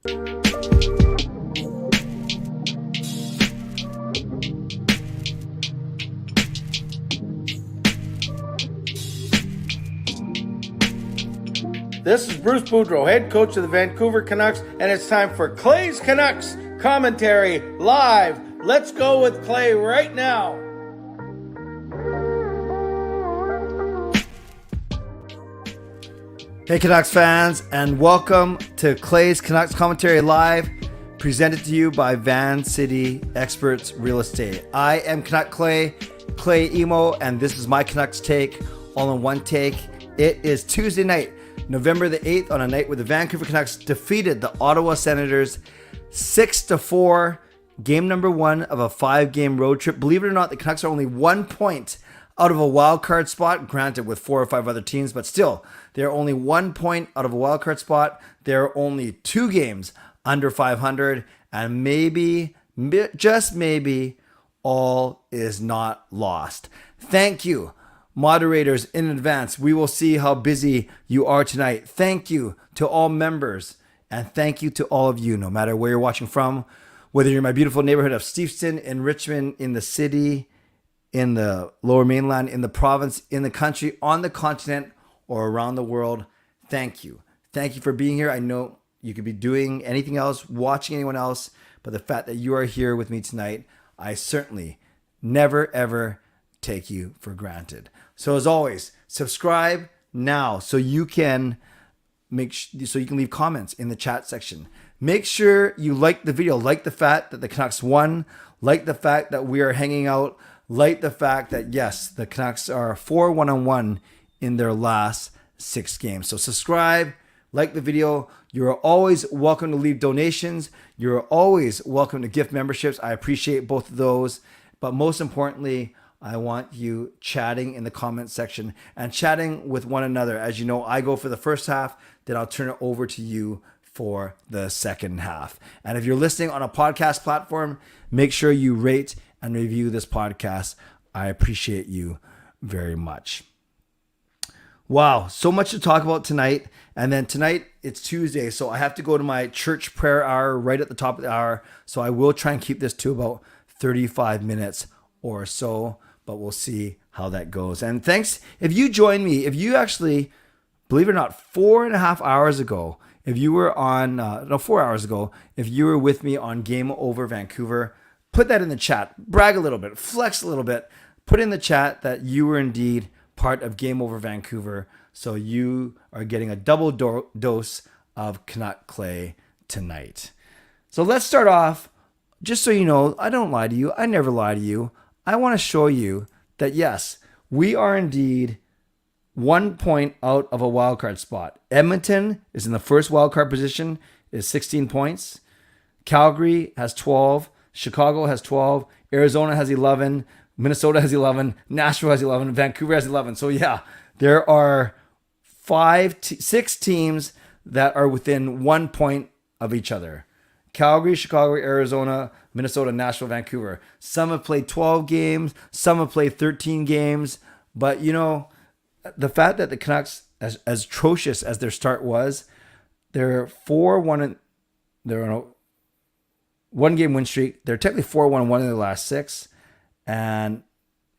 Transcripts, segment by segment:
This is Bruce Boudreau, head coach of the Vancouver Canucks, and it's time for Clay's Canucks commentary live. Let's go with Clay right now. Hey Canucks fans, and welcome to Clay's Canucks commentary live, presented to you by Van City Experts Real Estate. I am Canuck Clay Emo, and this is my Canucks take, all in one take. It is Tuesday night, November the 8th, on a night where the Vancouver Canucks defeated the Ottawa Senators 6-4, game number 1 of a 5-game road trip. Believe it or not, the Canucks are only 1 point out of a wild card spot, granted with 4 or 5 other teams, but still, they're only 1 point out of a wild card spot. They're only 2 games under 500, and maybe, just maybe, all is not lost. Thank you, moderators, in advance. We will see how busy you are tonight. Thank you to all members, and thank you to all of you, no matter where you're watching from, whether you're in my beautiful neighborhood of Steveston, in Richmond, in the city, in the Lower Mainland, in the province, in the country, on the continent, or around the world. Thank you. Thank you for being here. I know you could be doing anything else, watching anyone else, but the fact that you are here with me tonight, I certainly never, ever take you for granted. So as always, subscribe now so you can leave comments in the chat section. Make sure you like the video, like the fact that the Canucks won, like the fact that we are hanging out, like the fact that yes, the Canucks are 4-1-1 in their last 6 games. So subscribe, like the video. You're always welcome to leave donations. You're always welcome to gift memberships. I appreciate both of those, but most importantly, I want you chatting in the comment section and chatting with one another. As you know, I go for the first half, then I'll turn it over to you for the second half. And if you're listening on a podcast platform, make sure you rate and review this podcast. I appreciate you very much. Wow, so much to talk about tonight. And then tonight, it's Tuesday, so I have to go to my church prayer hour right at the top of the hour. So I will try and keep this to about 35 minutes or so, but we'll see how that goes. And thanks, if you join me, if you actually, believe it or not, 4.5 hours ago, if you were on, 4 hours ago, if you were with me on Game Over Vancouver, put that in the chat, brag a little bit, flex a little bit, put in the chat that you were indeed part of Game Over Vancouver. So you are getting a double dose of Canuck Clay tonight. So let's start off, just so you know, I don't lie to you. I never lie to you. I want to show you that, yes, we are indeed 1 point out of a wildcard spot. Edmonton is in the first wildcard position, is 16 points. Calgary has 12. Chicago has 12. Arizona has 11. Minnesota has 11. Nashville has 11. Vancouver has 11. So, yeah, there are 6 teams that are within 1 point of each other. Calgary, Chicago, Arizona, Minnesota, Nashville, Vancouver. Some have played 12 games. Some have played 13 games. But, you know, the fact that the Canucks, as atrocious as their start was, they're 4-1. They're on a 1-game win streak. They're technically 4-1-1 in their last 6. And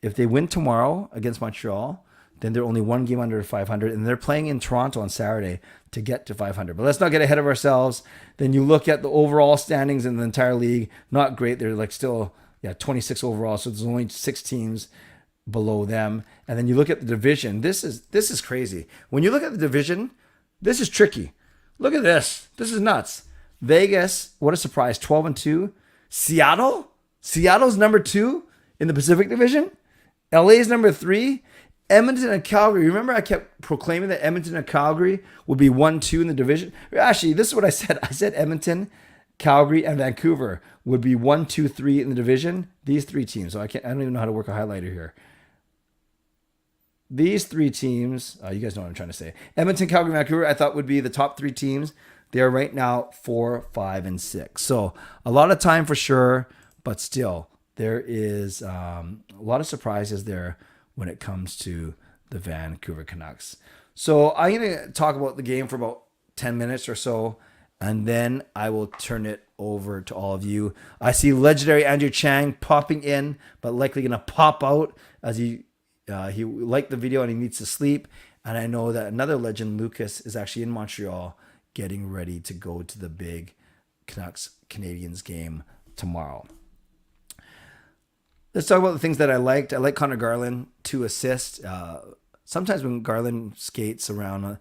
if they win tomorrow against Montreal, then they're only 1 game under 500, and they're playing in Toronto on Saturday to get to 500. But let's not get ahead of ourselves. Then you look at the overall standings in the entire league, not great. They're like still 26 overall, so there's only 6 teams below them. And then you look at the division. This is crazy. When you look at the division, this is tricky. Look at this. This is nuts. Vegas, what a surprise, 12-2. Seattle's number 2 in the Pacific Division. LA's number 3. Edmonton and Calgary. Remember, I kept proclaiming that Edmonton and Calgary would be 1-2 in the division. Actually, this is what I said. I said Edmonton, Calgary, and Vancouver would be 1, 2, 3 in the division. These 3 teams. So I don't even know how to work a highlighter here. These 3 teams. You guys know what I'm trying to say. Edmonton, Calgary, Vancouver. I thought would be the top 3 teams. They are right now 4, 5, and 6. So a lot of time for sure, but still there is a lot of surprises there when it comes to the Vancouver Canucks. So I'm going to talk about the game for about 10 minutes or so, and then I will turn it over to all of you. I see legendary Andrew Chang popping in, but likely going to pop out as he liked the video and he needs to sleep. And I know that another legend, Lucas, is actually in Montreal getting ready to go to the big Canucks Canadiens game tomorrow. Let's talk about the things that I liked. I like Conor Garland, 2 assists. Sometimes when Garland skates around,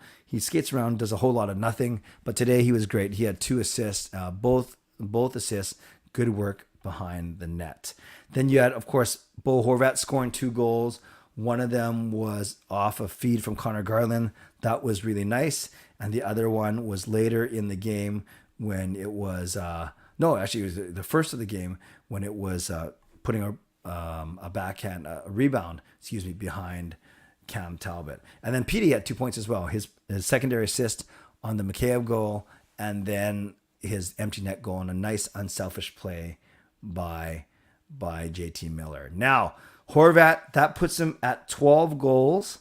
does a whole lot of nothing. But today he was great. He had 2 assists, both assists, good work behind the net. Then you had, of course, Bo Horvat scoring 2 goals. One of them was off a feed from Conor Garland. That was really nice. And the other one was later in the game when it was, it was the first of the game when it was putting a backhand, a rebound, behind Cam Talbot. And then Petey had 2 points as well. His secondary assist on the Mikheyev goal, and then his empty net goal and a nice unselfish play by JT Miller. Now, Horvat, that puts him at 12 goals.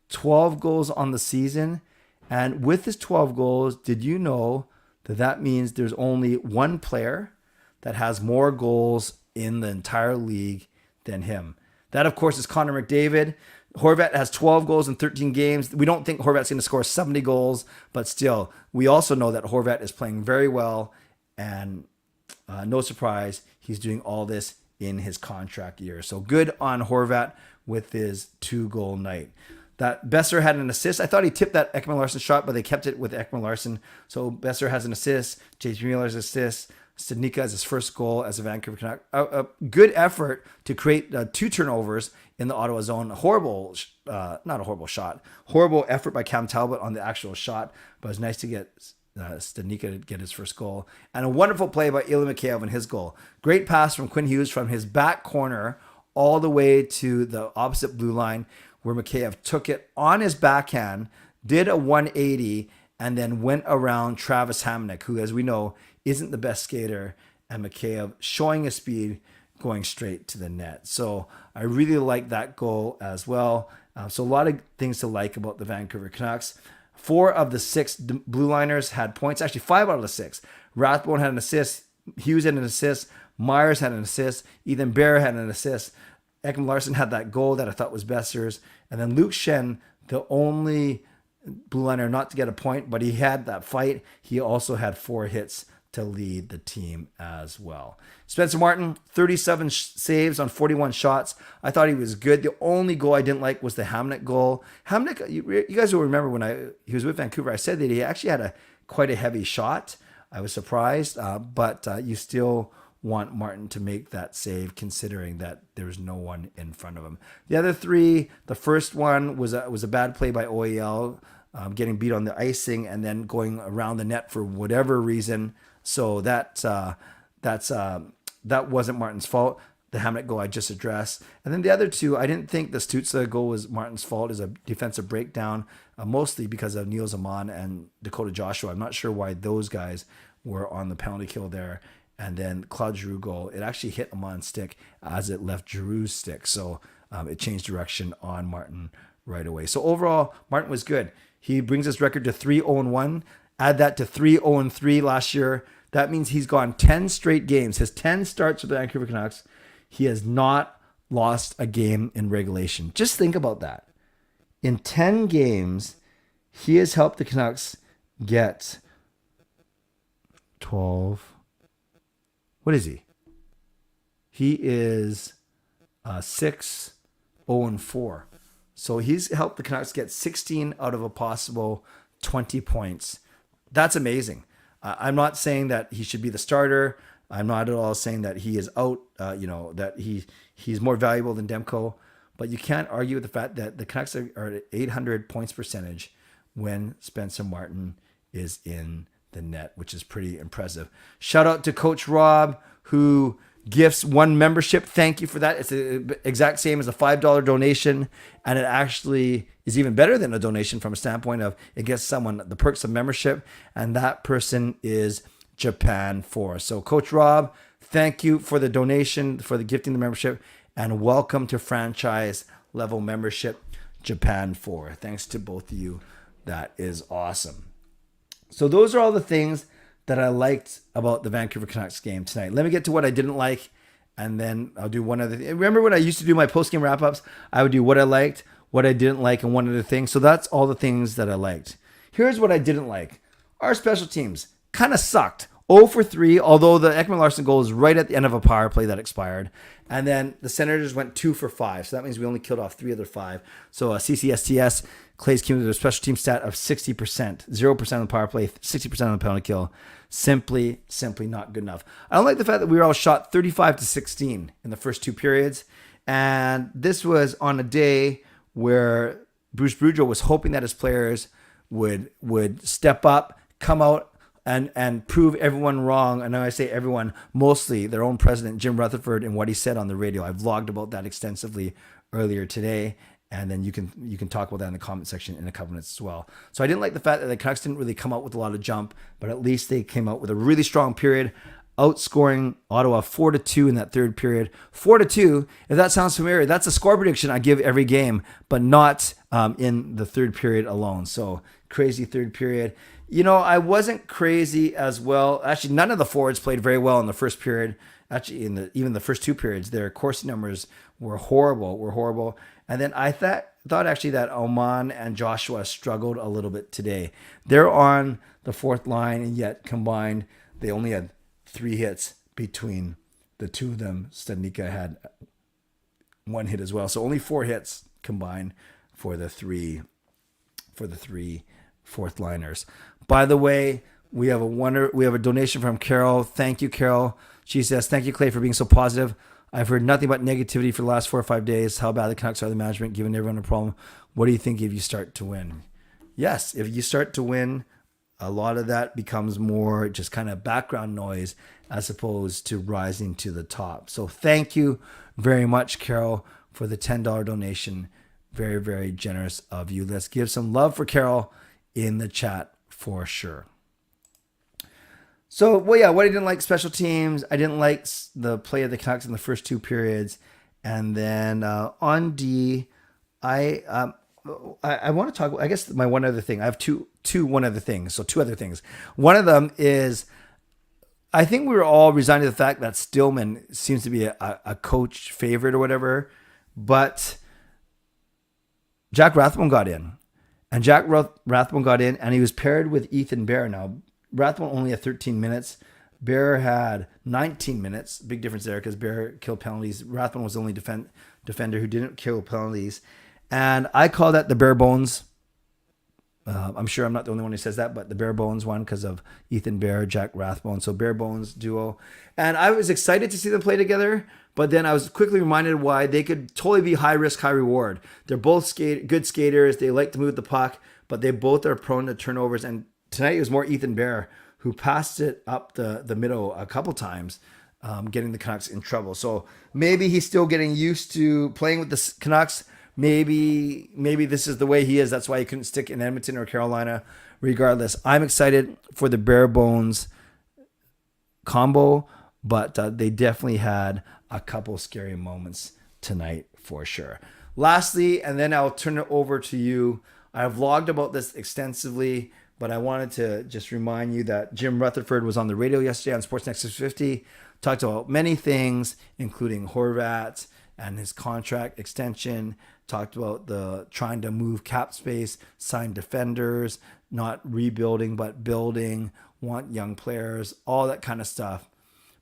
12 goals on the season. And with his 12 goals, did you know that means there's only one player that has more goals in the entire league than him? That, of course, is Connor McDavid. Horvat has 12 goals in 13 games. We don't think Horvat's going to score 70 goals, but still, we also know that Horvat is playing very well, and no surprise, he's doing all this in his contract year. So good on Horvat with his 2-goal night. That Besser had an assist. I thought he tipped that Ekman-Larsson shot, but they kept it with Ekman-Larsson. So Besser has an assist. JT Miller's assist. Studnicka has his first goal as a Vancouver Canuck. A good effort to create 2 turnovers in the Ottawa zone. Not a horrible shot. Horrible effort by Cam Talbot on the actual shot, but it's nice to get Studnicka to get his first goal. And a wonderful play by Ilya Mikheyev on his goal. Great pass from Quinn Hughes from his back corner all the way to the opposite blue line, where Mikheyev took it on his backhand, did a 180, and then went around Travis Hamonic, who, as we know, isn't the best skater, and Mikheyev showing his speed, going straight to the net. So I really like that goal as well. So a lot of things to like about the Vancouver Canucks. 4 of the 6 blue liners had points. Actually, 5 out of the 6. Rathbone had an assist. Hughes had an assist. Myers had an assist. Ethan Bear had an assist. Ekman-Larsson had that goal that I thought was Besser's. And then Luke Schenn, the only blue liner not to get a point, but he had that fight. He also had 4 hits to lead the team as well. Spencer Martin, 37 saves on 41 shots. I thought he was good. The only goal I didn't like was the Hamonic goal. Hamonic, you guys will remember when he was with Vancouver, I said that he actually had quite a heavy shot. I was surprised, but you still want Martin to make that save, considering that there's no one in front of him. The other 3, the first one was a bad play by OEL, getting beat on the icing and then going around the net for whatever reason. So that wasn't Martin's fault. The Hamonic goal I just addressed. And then the other 2, I didn't think the Stützle goal was Martin's fault. As a defensive breakdown, mostly because of Neil Zaman and Dakota Joshua. I'm not sure why those guys were on the penalty kill there. And then Claude Giroux goal, it actually hit Amon's stick as it left Giroux's stick. So it changed direction on Martin right away. So overall, Martin was good. He brings his record to 3-0-1. Add that to 3-0-3 last year. That means he's gone 10 straight games. His 10 starts with the Vancouver Canucks, he has not lost a game in regulation. Just think about that. In 10 games, he has helped the Canucks get 12. What is he? He is 6-0-4. So he's helped the Canucks get 16 out of a possible 20 points. That's amazing. I'm not saying that he should be the starter. I'm not at all saying that he is out, that he's more valuable than Demko. But you can't argue with the fact that the Canucks are at 800 points percentage when Spencer Martin is in the net, which is pretty impressive. Shout out to Coach Rob, who gifts 1 membership. Thank you for that. It's the exact same as a $5 donation, and it actually is even better than a donation from a standpoint of it gets someone the perks of membership, and that person is Japan 4. So Coach Rob, thank you for the donation, for the gifting the membership, and welcome to franchise level membership, Japan 4. Thanks to both of you. That is awesome. So those are all the things that I liked about the Vancouver Canucks game tonight. Let me get to what I didn't like, and then I'll do one other thing. Remember when I used to do my post-game wrap-ups? I would do what I liked, what I didn't like, and one other thing. So that's all the things that I liked. Here's what I didn't like. Our special teams kind of sucked. 0 for 3, although the Ekman-Larsson goal is right at the end of a power play that expired. And then the Senators went 2 for 5. So that means we only killed off 3 of their 5. So CCSTS, Clay's cumulative special team stat of 60%. 0% on the power play, 60% on the penalty kill. Simply not good enough. I don't like the fact that we were all shot 35-16 in the first 2 periods. And this was on a day where Bruce Boudreau was hoping that his players would step up, come out, and prove everyone wrong. And when I say everyone, mostly their own president, Jim Rutherford, and what he said on the radio. I vlogged about that extensively earlier today. And then you can talk about that in the comment section in a couple minutes as well. So I didn't like the fact that the Canucks didn't really come out with a lot of jump, but at least they came out with a really strong period, outscoring Ottawa 4-2 in that third period. 4-2, if that sounds familiar, that's a score prediction I give every game, but not in the third period alone. So crazy third period. You know, I wasn't crazy as well. Actually, none of the forwards played very well in the first period. Actually, even the first 2 periods, their Corsi numbers were horrible. And then I thought actually that Oman and Joshua struggled a little bit today. They're on the fourth line, and yet combined, they only had 3 hits between the 2 of them. Studnicka had 1 hit as well. So only 4 hits combined for the 3 fourth liners. By the way, we have a donation from Carol. Thank you, Carol. She says, "Thank you, Clay, for being so positive. I've heard nothing but negativity for the last 4 or 5 days. How bad the Canucks are, the management, giving everyone a problem. What do you think if you start to win?" Yes, if you start to win, a lot of that becomes more just kind of background noise as opposed to rising to the top. So thank you very much, Carol, for the $10 donation. Very, very generous of you. Let's give some love for Carol in the chat for sure. So, what I didn't like special teams. I didn't like the play of the Canucks in the first 2 periods. And then on D, I want to talk, I guess my one other thing. I have two other things. One of them is, I think we were all resigned to the fact that Stillman seems to be a coach favorite or whatever. But Jack Rathbone got in. And Jack Rathbone got in, and he was paired with Ethan Bear. Now, Rathbone only had 13 minutes. Bear had 19 minutes. Big difference there because Bear killed penalties. Rathbone was the only defender who didn't kill penalties. And I call that the bare bones. I'm sure I'm not the only one who says that, but the bare bones one because of Ethan Bear, Jack Rathbone. So bare bones duo. And I was excited to see them play together, but then I was quickly reminded why they could totally be high risk, high reward. They're both good skaters. They like to move the puck, but they both are prone to turnovers. And tonight it was more Ethan Bear who passed it up the middle a couple times, getting the Canucks in trouble. So maybe he's still getting used to playing with the Canucks. Maybe this is the way he is. That's why he couldn't stick in Edmonton or Carolina. Regardless, I'm excited for the bare bones combo, but they definitely had a couple scary moments tonight for sure. Lastly, and then I'll turn it over to you. I've vlogged about this extensively, but I wanted to just remind you that Jim Rutherford was on the radio yesterday on Sportsnet 650, talked about many things, including Horvat and his contract extension, talked about the trying to move cap space, sign defenders, not rebuilding but building, want young players, all that kind of stuff.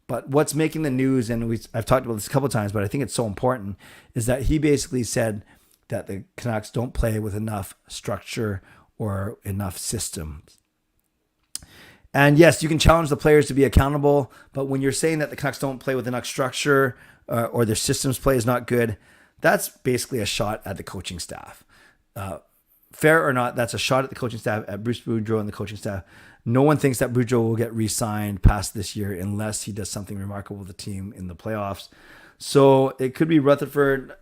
But what's making the news, and I've talked about this a couple of times, but I think it's so important, is that he basically said that the Canucks don't play with enough structure or enough systems. And yes, you can challenge the players to be accountable, but when you're saying that the Canucks don't play with enough structure or their systems play is not good, that's basically a shot at the coaching staff. Fair or not, that's a shot at the coaching staff, at Bruce Boudreau and the coaching staff. No one thinks that Boudreau will get re-signed past this year unless he does something remarkable with the team in the playoffs. So it could be Rutherford.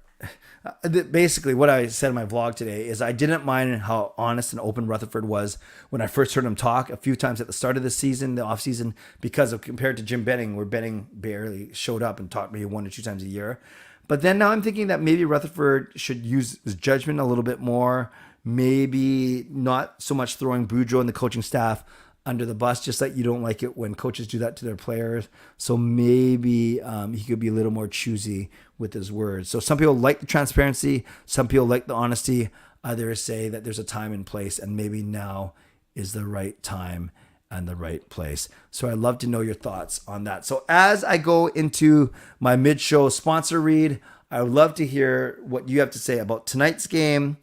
Basically, what I said in my vlog today is I didn't mind how honest and open Rutherford was when I first heard him talk a few times at the start of the season, the offseason, because of compared to Jim Benning, where Benning barely showed up and talked maybe 1 or 2 times a year. But then now I'm thinking that maybe Rutherford should use his judgment a little bit more, maybe not so much throwing Boudreau and the coaching staff under the bus, just like you don't like it when coaches do that to their players. So maybe he could be a little more choosy with his words. So some people like the transparency. Some people like the honesty. Others say that there's a time and place, and maybe now is the right time and the right place. So I'd love to know your thoughts on that. So as I go into my mid-show sponsor read, I would love to hear what you have to say about tonight's game,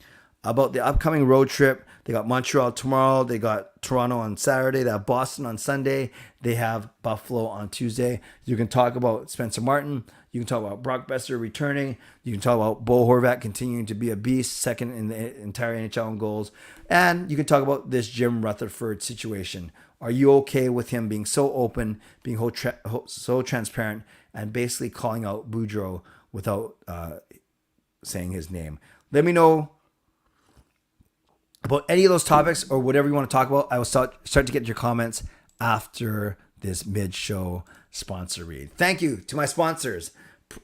about the upcoming road trip. They got Montreal tomorrow. They got Toronto on Saturday. They have Boston on Sunday. They have Buffalo on Tuesday. You can talk about Spencer Martin. You can talk about Brock Besser returning. You can talk about Bo Horvat continuing to be a beast, second in the entire NHL in goals. And you can talk about this Jim Rutherford situation. Are you okay with him being so open, being so transparent, and basically calling out Boudreau without saying his name? Let me know about any of those topics or whatever you want to talk about. I will start to get your comments after this mid-show sponsor read. Thank you to my sponsors.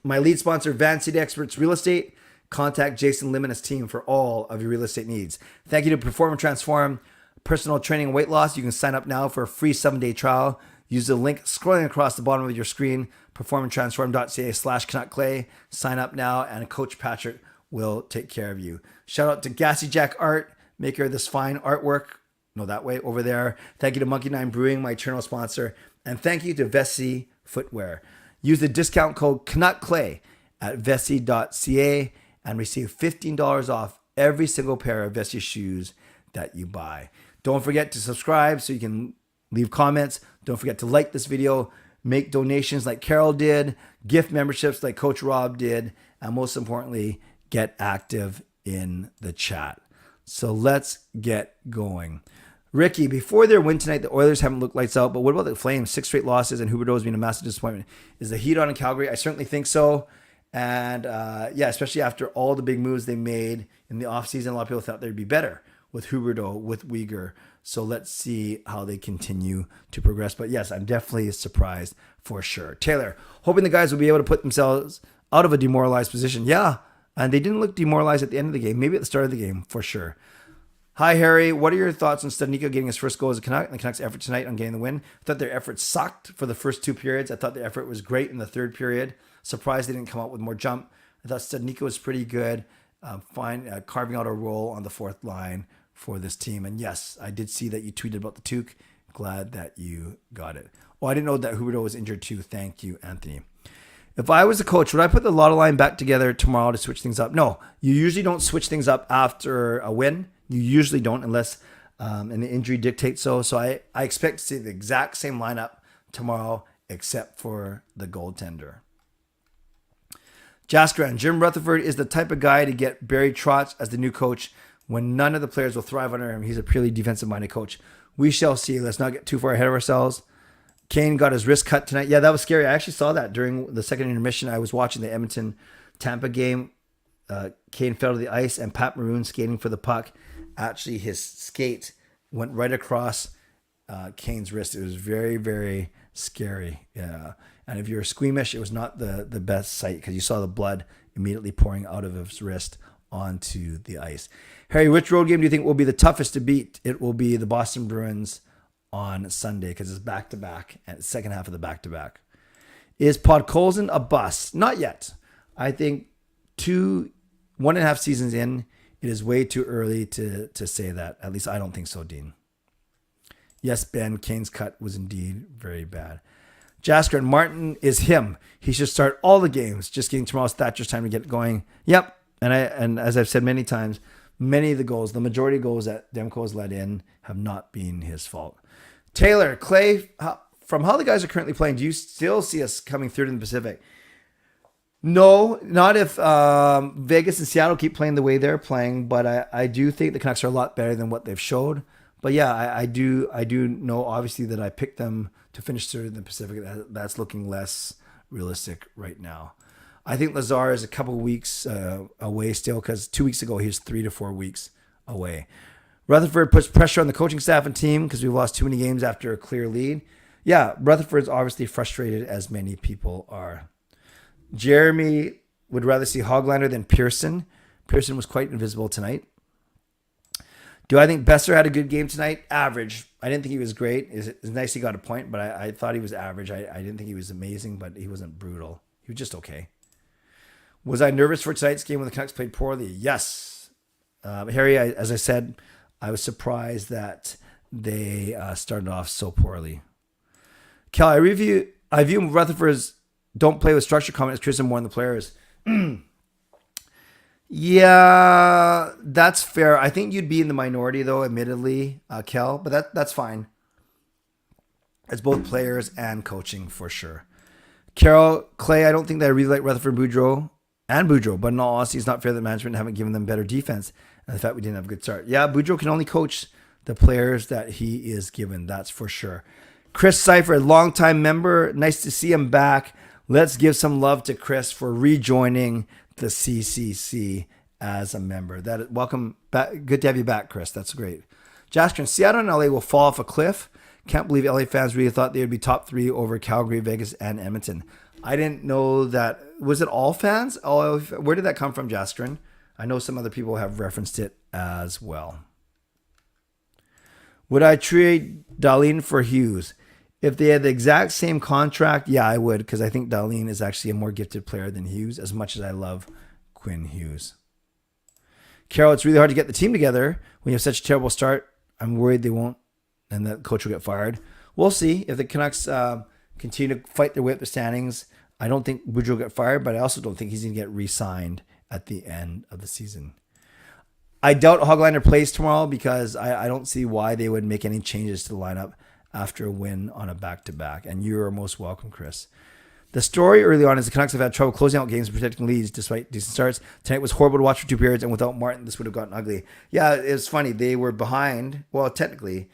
My lead sponsor, Van City Experts Real Estate. Contact Jason Lim and his team for all of your real estate needs. Thank you to Perform and Transform Personal Training and Weight Loss. You can sign up now for a free 7-day trial. Use the link scrolling across the bottom of your screen, performandtransform.ca/CanuckClay. Sign up now, and Coach Patrick will take care of you. Shout out to Gassy Jack Art, maker of this fine artwork. No, that way over there. Thank you to Monkey 9 Brewing, my eternal sponsor. And thank you to Vessi Footwear. Use the discount code CanuckClay at vessi.ca and receive $15 off every single pair of Vessi shoes that you buy. Don't forget to subscribe so you can leave comments. Don't forget to like this video, make donations like Carol did, gift memberships like Coach Rob did, and most importantly, get active in the chat. So let's get going. Ricky, before their win tonight, the Oilers haven't looked lights out, but what about the Flames? 6 straight losses, and Huberdeau's been a massive disappointment. Is the heat on in Calgary? I certainly think so. And especially after all the big moves they made in the offseason, a lot of people thought they'd be better with Huberdeau, with Uyghur. So let's see how they continue to progress. But yes, I'm definitely surprised for sure. Taylor, hoping the guys will be able to put themselves out of a demoralized position. Yeah, and they didn't look demoralized at the end of the game. Maybe at the start of the game, for sure. Hi, Harry. What are your thoughts on Studnicka getting his first goal as a Canuck and the Canucks' effort tonight on getting the win? I thought their effort sucked for the first 2 periods. I thought their effort was great in the third period. Surprised they didn't come out with more jump. I thought Studnicka was pretty good, fine, carving out a role on the fourth line for this team. And yes, I did see that you tweeted about the toque. Glad that you got it. Oh, I didn't know that Huberdeau was injured too. Thank you, Anthony. If I was a coach, would I put the Lotto line back together tomorrow to switch things up? No, you usually don't switch things up after a win. You usually don't unless an injury dictates so. So I expect to see the exact same lineup tomorrow except for the goaltender. Jaskran, Jim Rutherford is the type of guy to get Barry Trotz as the new coach when none of the players will thrive under him. He's a purely defensive-minded coach. We shall see. Let's not get too far ahead of ourselves. Kane got his wrist cut tonight. Yeah, that was scary. I actually saw that during the second intermission. I was watching the Edmonton-Tampa game. Kane fell to the ice, and Pat Maroon skating for the puck. Actually, his skate went right across Kane's wrist. It was very, very scary. Yeah. And if you're squeamish, it was not the best sight because you saw the blood immediately pouring out of his wrist onto the ice. Harry, which road game do you think will be the toughest to beat? It will be the Boston Bruins on Sunday because it's back-to-back and second half of the back-to-back. Is Podkolzin a bust? Not yet. I think 1.5 seasons in, it is way too early to say that. At least I don't think so, Dean. Yes, Ben, Kane's cut was indeed very bad. Jasker and Martin is him. He should start all the games. Just getting tomorrow's Thatcher's time to get going. Yep. And as I've said many times, many of the goals, the majority of goals that Demko has let in have not been his fault. Taylor, Clay, from how the guys are currently playing, do you still see us coming third in the Pacific? No, not if Vegas and Seattle keep playing the way they're playing, but I do think the Canucks are a lot better than what they've showed. But yeah, I do know obviously that I picked them to finish third in the Pacific. That's looking less realistic right now. I think Lazar is a couple of weeks away still because 2 weeks ago he was 3 to 4 weeks away. Rutherford puts pressure on the coaching staff and team because we've lost too many games after a clear lead. Yeah, Rutherford's obviously frustrated as many people are. Jeremy would rather see Hoglander than Pearson. Pearson was quite invisible tonight. Do I think Besser had a good game tonight? Average. I didn't think he was great. It's nice he got a point, but I thought he was average. I didn't think he was amazing, but he wasn't brutal. He was just okay. Was I nervous for tonight's game when the Canucks played poorly? Yes. Harry, as I said, I was surprised that they started off so poorly. Cal, I view Rutherford's don't play with structure comment as criticism more than the players. Yeah, that's fair. I think you'd be in the minority, though, admittedly, Kel, but that's fine. It's both players and coaching, for sure. Carol, Clay, I don't think that I really like Rutherford and Boudreau, but in all honesty, it's not fair that management haven't given them better defense and the fact we didn't have a good start. Yeah, Boudreau can only coach the players that he is given, that's for sure. Chris Seifert, longtime member, nice to see him back. Let's give some love to Chris for rejoining the CCC as a member. Welcome back. Good to have you back, Chris. That's great. Jaskrin, Seattle and LA will fall off a cliff. Can't believe LA fans really thought they would be top 3 over Calgary, Vegas, and Edmonton. I didn't know that. Was it all fans? Where did that come from, Jaskrin? I know some other people have referenced it as well. Would I trade Darlene for Hughes? If they had the exact same contract, yeah, I would, because I think Darlene is actually a more gifted player than Hughes, as much as I love Quinn Hughes. Carol, it's really hard to get the team together when you have such a terrible start. I'm worried they won't, and that coach will get fired. We'll see if the Canucks continue to fight their way up the standings. I don't think Boudreau will get fired, but I also don't think he's going to get re-signed at the end of the season. I doubt Hoglander plays tomorrow because I don't see why they would make any changes to the lineup after a win on a back-to-back. And you're most welcome, Chris. The story early on is the Canucks have had trouble closing out games and protecting leads despite decent starts. Tonight was horrible to watch for 2 periods, and without Martin, this would have gotten ugly. Yeah, it's funny. They were behind. Well, technically,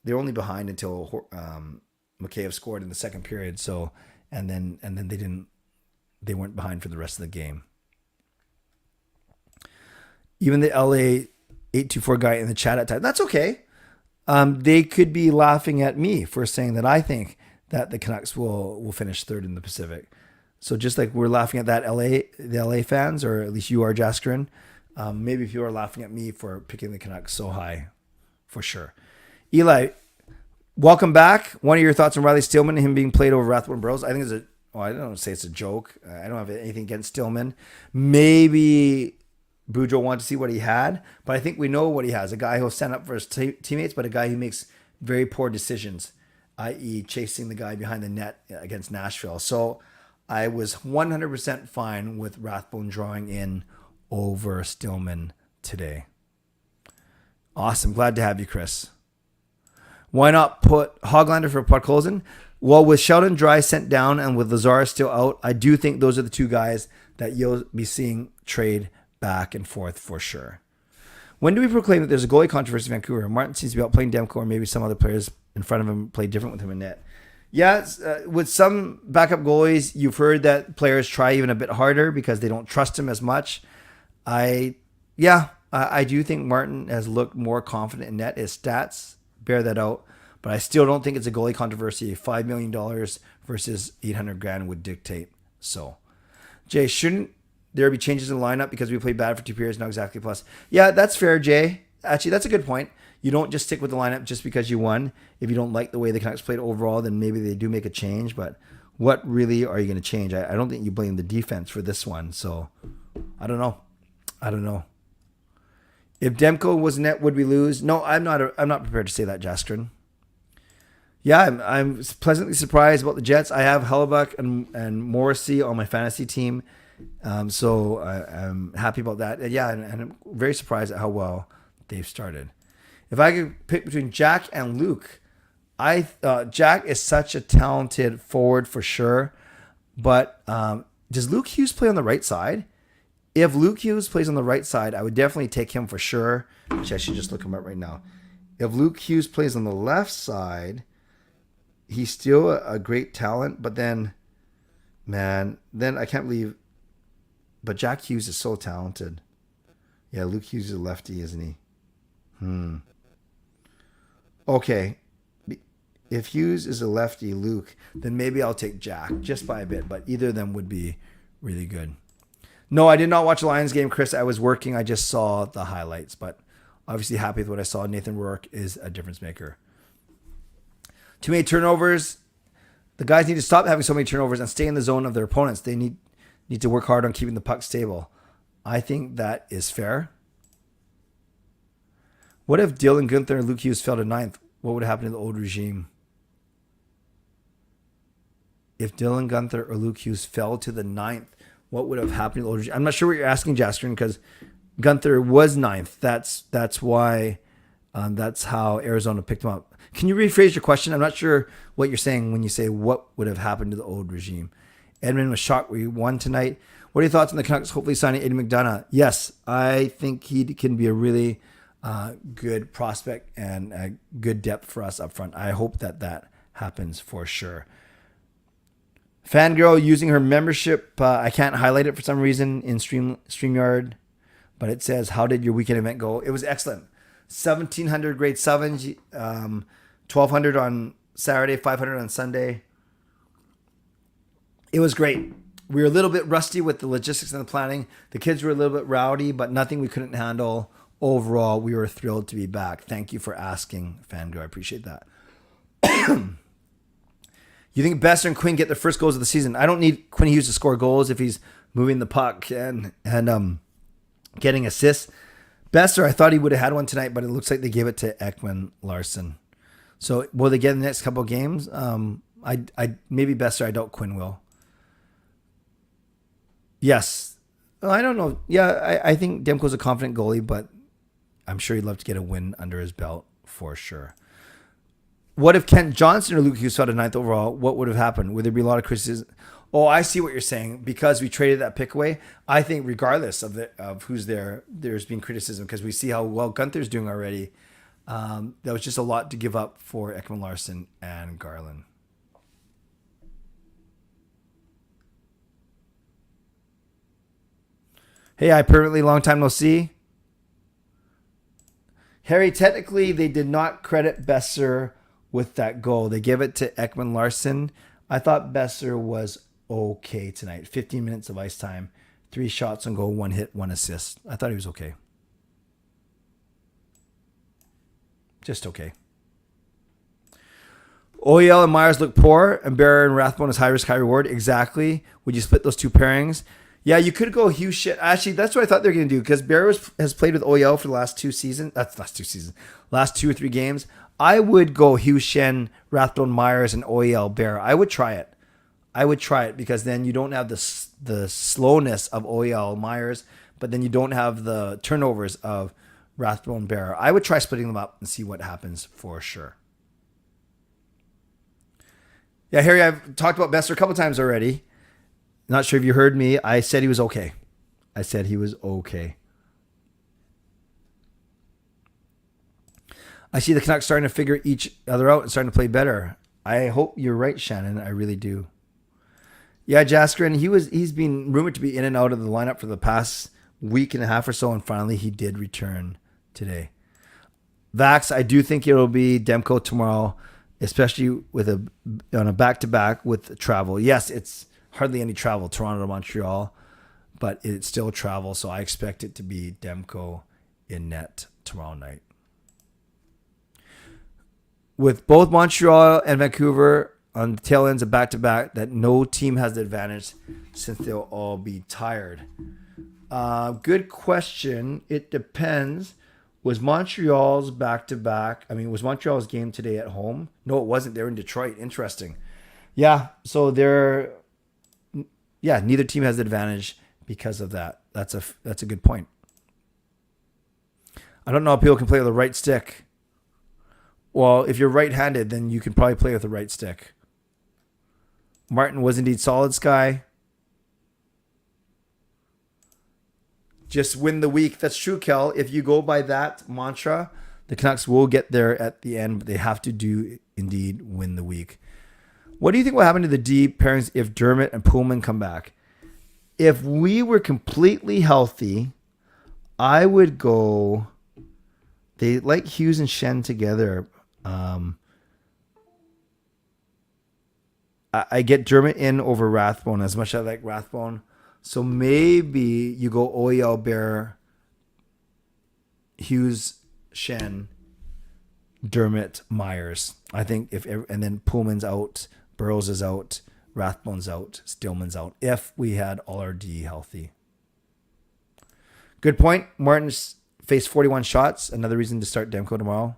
they were only behind until Mikheyev scored in the second period. So, and then they weren't behind for the rest of the game. Even the LA 824 guy in the chat at times, that's okay. They could be laughing at me for saying that I think that the Canucks will finish 3rd in the Pacific. So just like we're laughing at that the LA fans, or at least you are, Jaskrin, maybe people are laughing at me for picking the Canucks so high, for sure. Eli, welcome back. One of your thoughts on Riley Stillman and him being played over Rathbone Burrows? I think I don't say it's a joke. I don't have anything against Stillman. Maybe Boudreau wanted to see what he had, but I think we know what he has. A guy who'll stand up for his teammates, but a guy who makes very poor decisions, i.e. chasing the guy behind the net against Nashville. So I was 100% fine with Rathbone drawing in over Stillman today. Awesome. Glad to have you, Chris. Why not put Hoglander for Podkolzin? Well, with Sheldon Dry sent down and with Lazar still out, I do think those are the 2 guys that you'll be seeing trade back and forth for sure. When do we proclaim that there's a goalie controversy in Vancouver? Martin seems to be out playing Demko, or maybe some other players in front of him play different with him in net. Yeah, with some backup goalies, you've heard that players try even a bit harder because they don't trust him as much. I do think Martin has looked more confident in net. His stats bear that out, but I still don't think it's a goalie controversy. $5 million versus $800,000 would dictate so. Jay, shouldn't there be changes in the lineup because we played bad for 2 periods, not exactly plus? Yeah, that's fair, Jay. Actually, that's a good point. You don't just stick with the lineup just because you won. If you don't like the way the Canucks played overall, then maybe they do make a change. But what really are you going to change? I don't think you blame the defense for this one. So I don't know. If Demko was net, would we lose? No, I'm not prepared to say that, Jaskrin. Yeah, I'm pleasantly surprised about the Jets. I have Hellebuck and Morrissey on my fantasy team. So I'm happy about that. Yeah, and I'm very surprised at how well they've started. If I could pick between Jack and Luke, Jack is such a talented forward for sure. But does Luke Hughes play on the right side? If Luke Hughes plays on the right side, I would definitely take him for sure. Which I should just look him up right now. If Luke Hughes plays on the left side, he's still a great talent. But then I can't believe. But Jack Hughes is so talented. Yeah, Luke Hughes is a lefty, isn't he? Okay. If Hughes is a lefty, Luke, then maybe I'll take Jack just by a bit. But either of them would be really good. No, I did not watch the Lions game, Chris. I was working. I just saw the highlights. But Obviously happy with what I saw. Nathan Rourke is a difference maker. Too many turnovers. The guys need to stop having so many turnovers and stay in the zone of their opponents. They need to work hard on keeping the puck stable. I think that is fair. What if Dylan Guenther and Luke Hughes fell to 9th? What would happen to the old regime? If Dylan Guenther or Luke Hughes fell to the 9th, what would have happened to the old regime? I'm not sure what you're asking, Jasper, because Guenther was 9th. That's why that's how Arizona picked him up. Can you rephrase your question? I'm not sure what you're saying when you say what would have happened to the old regime. Edmund was shocked we won tonight. What are your thoughts on the Canucks hopefully signing Eddie McDonough? Yes, I think he can be a really good prospect and a good depth for us up front. I hope that happens for sure. Fangirl using her membership. I can't highlight it for some reason in StreamYard, but it says, how did your weekend event go? It was excellent. 1,700 grade 7s, 1,200 on Saturday, 500 on Sunday. It was great. We were a little bit rusty with the logistics and the planning. The kids were a little bit rowdy, but nothing we couldn't handle. Overall, we were thrilled to be back. Thank you for asking, Fangirl. I appreciate that. You think Besser and Quinn get their first goals of the season? I don't need Quinn Hughes to score goals if he's moving the puck and getting assists. Besser, I thought he would have had one tonight, but it looks like they gave it to Ekman Larson. So will they get in the next couple of games? I maybe Besser. I doubt Quinn will. Yes. I don't know. Yeah, I think Demko's a confident goalie, but I'm sure he'd love to get a win under his belt for sure. What if Kent Johnson or Luke Hughes fell to 9th overall? What would have happened? Would there be a lot of criticism? Oh, I see what you're saying. Because we traded that pick away, I think regardless of who's there, there's been criticism because we see how well Gunther's doing already. That was just a lot to give up for Ekman Larson and Garland. Hey, I permanently long time no see. Harry, technically they did not credit Besser with that goal. They gave it to Ekman Larson. I thought Besser was okay tonight. 15 minutes of ice time, 3 shots on goal, 1 hit, 1 assist. I thought he was okay. Just okay. OEL and Myers look poor, and Bear and Rathbone is high risk, high reward. Exactly. Would you split those two pairings? Yeah, you could go Hughes shit. Actually, that's what I thought they were going to do because Bear has played with OEL for the last 2 seasons. Last 2 or 3 games. I would go Hughes, Shen, Rathbone, Myers, and OEL Bear. I would try it because then you don't have the slowness of OEL Myers, but then you don't have the turnovers of Rathbone Bear. I would try splitting them up and see what happens for sure. Yeah, Harry, I've talked about Besser a couple times already. Not sure if you heard me. I said he was okay. I see the Canucks starting to figure each other out and starting to play better. I hope you're right, Shannon. I really do. Yeah, Jaskrin, he's been rumored to be in and out of the lineup for the past week and a half or so, and finally he did return today. Vax, I do think it'll be Demko tomorrow, especially on a back-to-back with travel. Yes, it's hardly any travel, Toronto to Montreal, but it's still travel, so I expect it to be Demko in net tomorrow night. With both Montreal and Vancouver on the tail ends of back-to-back, that no team has the advantage since they'll all be tired. Good question. It depends. Was Montreal's back-to-back, was Montreal's game today at home? No, it wasn't. They were in Detroit. Interesting. Yeah, so neither team has the advantage because of that. That's a good point. I don't know if people can play with the right stick. Well, if you're right-handed, then you can probably play with the right stick. Martin was indeed solid, Sky. Just win the week. That's true, Kel. If you go by that mantra, the Canucks will get there at the end, but they have to do indeed win the week. What do you think will happen to the D pairings if Dermott and Pullman come back? If we were completely healthy, I would go... They like Hughes and Shen together. I get Dermott in over Rathbone as much as I like Rathbone. So maybe you go OEL Bear, Hughes Schenn, Dermott, Myers. I think and then Pullman's out, Burrows is out, Rathbone's out, Stillman's out. If we had all our D healthy. Good point. Martin's faced 41 shots. Another reason to start Demko tomorrow.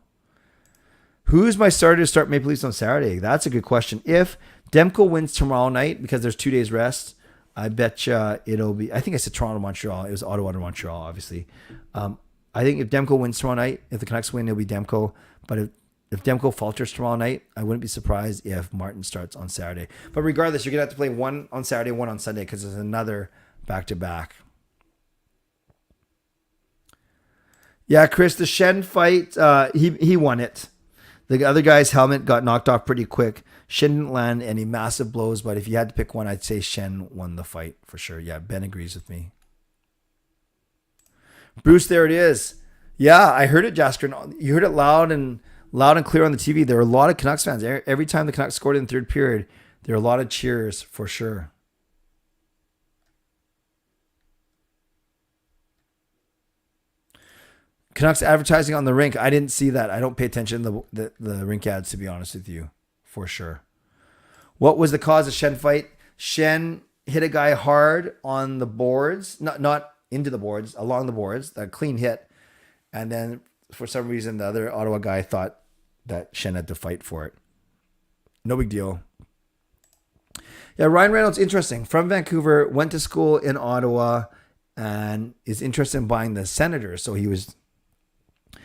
Who's my starter to start Maple Leafs on Saturday? That's a good question. If Demko wins tomorrow night, because there's 2 days rest, I bet you it'll be, I think I said Toronto, Montreal. It was Ottawa to Montreal, obviously. I think if Demko wins tomorrow night, if the Canucks win, it'll be Demko. But if Demko falters tomorrow night, I wouldn't be surprised if Martin starts on Saturday. But regardless, you're going to have to play one on Saturday, one on Sunday, because there's another back-to-back. Yeah, Chris, the Schenn fight, he won it. The other guy's helmet got knocked off pretty quick. Schenn didn't land any massive blows, but if you had to pick one, I'd say Schenn won the fight for sure. Yeah, Ben agrees with me. Bruce, there it is. Yeah, I heard it, Jasker. You heard it loud and clear on the TV. There were a lot of Canucks fans. Every time the Canucks scored in the third period, there were a lot of cheers for sure. Canucks advertising on the rink. I didn't see that. I don't pay attention to the rink ads, to be honest with you, for sure. What was the cause of Schenn fight? Schenn hit a guy hard on the boards, not into the boards, along the boards, a clean hit. And then for some reason, the other Ottawa guy thought that Schenn had to fight for it. No big deal. Yeah, Ryan Reynolds, interesting. From Vancouver, went to school in Ottawa, and is interested in buying the Senators. So he was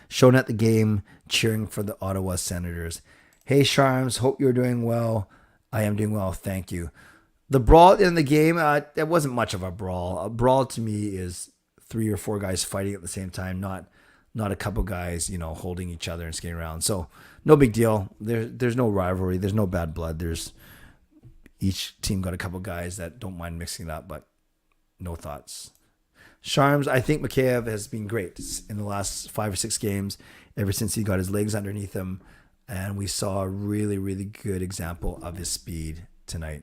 shown at the game cheering for the Ottawa Senators. Hey, Charms, hope you're doing well. I am doing well, thank you. The brawl in the game, it wasn't much of a brawl. A brawl to me is 3 or 4 guys fighting at the same time, not a couple guys, holding each other and skating around. So no big deal. There's no rivalry. There's no bad blood. There's each team got a couple guys that don't mind mixing it up, but no thoughts. Charms, I think Mikheyev has been great in the last 5 or 6 games, ever since he got his legs underneath him. And we saw a really, really good example of his speed tonight.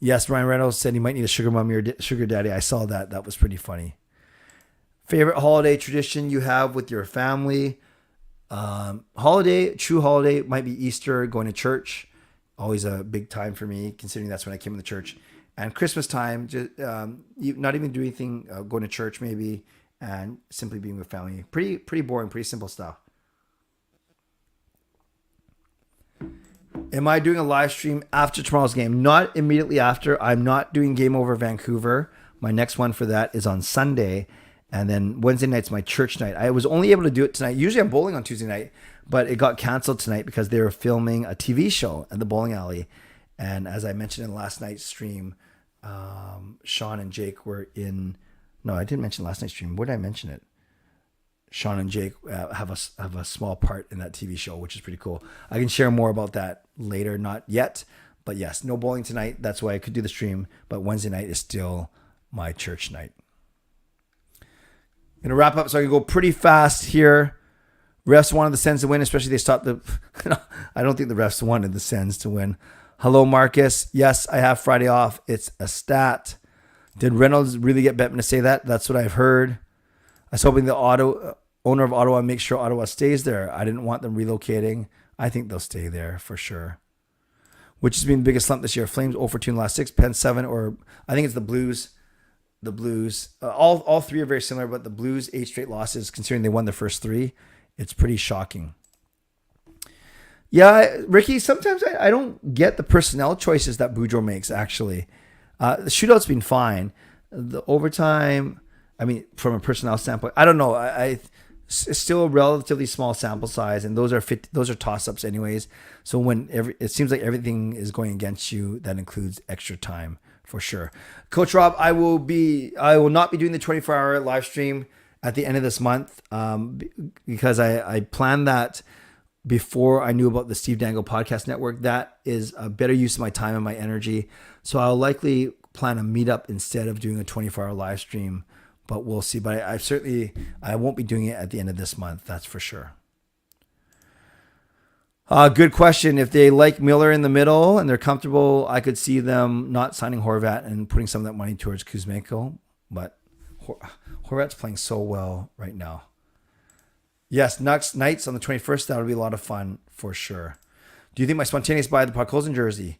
Yes, Ryan Reynolds said he might need a sugar mommy or sugar daddy. I saw that. That was pretty funny. Favorite holiday tradition you have with your family? True holiday might be Easter, going to church. Always a big time for me, considering that's when I came to the church. And Christmas time, just not even doing anything, going to church maybe, and simply being with family. Pretty boring, pretty simple stuff. Am I doing a live stream after tomorrow's game? Not immediately after. I'm not doing Game Over Vancouver. My next one for that is on Sunday. And then Wednesday night's my church night. I was only able to do it tonight. Usually I'm bowling on Tuesday night, but it got canceled tonight because they were filming a TV show at the bowling alley. And as I mentioned in last night's stream, Sean and Jake were in. No, I didn't mention last night's stream. Where did I mention it? Sean and Jake have a small part in that TV show, which is pretty cool. I can share more about that later, not yet. But yes, no bowling tonight. That's why I could do the stream. But Wednesday night is still my church night. Going to wrap up so I can go pretty fast here. Refs wanted the Sens to win, especially they stopped the... I don't think the refs wanted the Sens to win. Hello, Marcus. Yes, I have Friday off. It's a stat. Did Reynolds really get Bettman to say that? That's what I've heard. I was hoping the owner of Ottawa makes sure Ottawa stays there. I didn't want them relocating. I think they'll stay there for sure. Which has been the biggest slump this year. Flames 0 for 2 in the last 6. Penn 7, or I think it's the Blues. The Blues. All 3 are very similar, but the Blues 8 straight losses, considering they won the first 3. It's pretty shocking. Yeah, Ricky, sometimes I don't get the personnel choices that Boudreau makes, actually. The shootout's been fine. The overtime, I mean, from a personnel standpoint, I don't know. It's still a relatively small sample size, and those are toss-ups anyways. So when it seems like everything is going against you, that includes extra time for sure. Coach Rob, I will not be doing the 24-hour live stream at the end of this month because I planned that before I knew about the Steve Dangle Podcast Network. That is a better use of my time and my energy. So I'll likely plan a meetup instead of doing a 24-hour live stream, but we'll see. But I won't be doing it at the end of this month. That's for sure. Good question. If they like Miller in the middle and they're comfortable, I could see them not signing Horvat and putting some of that money towards Kuzmenko. But Horvat's playing so well right now. Yes, Knights on the 21st. That would be a lot of fun for sure. Do you think my spontaneous buy the Podkolzin jersey?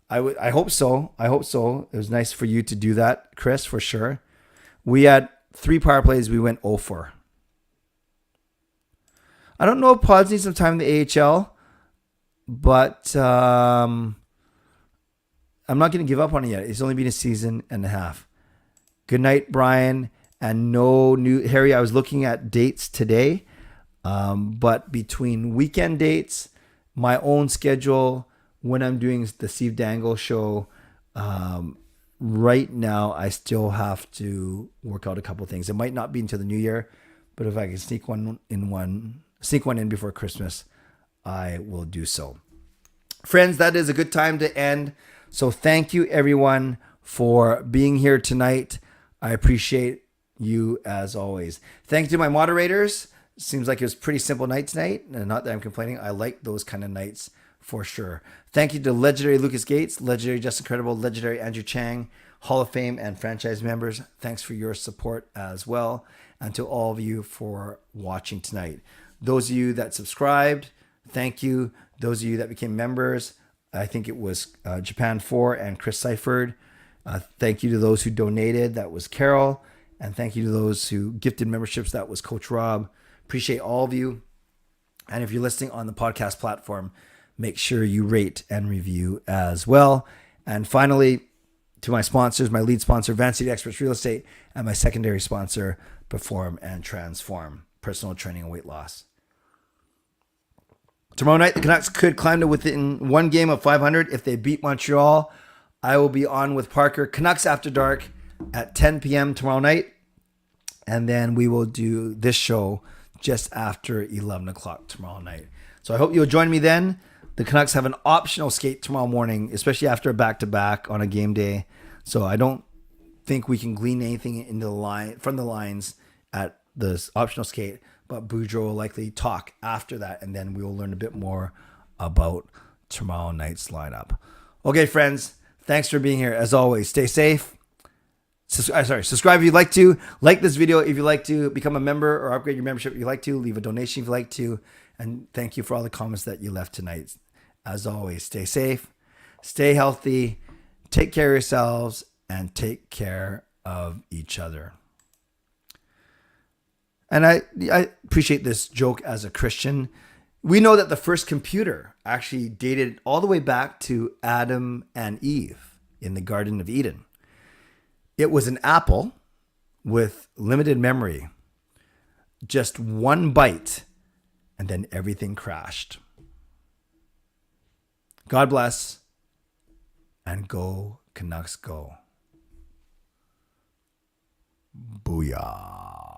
I hope so. I hope so. It was nice for you to do that, Chris, for sure. We had 3 power plays. We went 0 for. I don't know if Pods need some time in the AHL, but I'm not going to give up on it yet. It's only been a season and a half. Good night, Brian. And no new Harry. I was looking at dates today, but between weekend dates, my own schedule, when I'm doing the Steve Dangle show, right now I still have to work out a couple things. It might not be until the new year, but if I can sneak one in before Christmas, I will do so. Friends, that is a good time to end. So thank you everyone for being here tonight. I appreciate you as always. Thank you to my moderators. Seems like it was a pretty simple night tonight. And not that I'm complaining. I like those kind of nights for sure. Thank you to legendary Lucas Gates, legendary Justin Credible, legendary Andrew Chang, Hall of Fame and franchise members. Thanks for your support as well. And to all of you for watching tonight. Those of you that subscribed, thank you. Those of you that became members, I think it was Japan 4 and Chris Seifert. Thank you to those who donated. That was Carol. And thank you to those who gifted memberships. That was Coach Rob. Appreciate all of you. And if you're listening on the podcast platform, make sure you rate and review as well. And finally, to my sponsors, my lead sponsor, Van City Experts Real Estate, and my secondary sponsor, Perform and Transform, personal training and weight loss. Tomorrow night, the Canucks could climb to within one game of 500 if they beat Montreal. I will be on with Parker, Canucks After Dark at 10 p.m. tomorrow night. And then we will do this show just after 11 o'clock tomorrow night. So I hope you'll join me then. The Canucks have an optional skate tomorrow morning, especially after a back-to-back on a game day. So I don't think we can glean anything into the line from the lines at the optional skate. But Boudreau will likely talk after that, and then we will learn a bit more about tomorrow night's lineup. Okay, friends, thanks for being here. As always, stay safe. Subscribe if you'd like to. Like this video if you'd like to. Become a member or upgrade your membership if you'd like to. Leave a donation if you'd like to. And thank you for all the comments that you left tonight. As always, stay safe, stay healthy, take care of yourselves, and take care of each other. And I appreciate this joke as a Christian. We know that the first computer actually dated all the way back to Adam and Eve in the Garden of Eden. It was an apple with limited memory, just one bite, and then everything crashed. God bless, and go Canucks go. Booyah.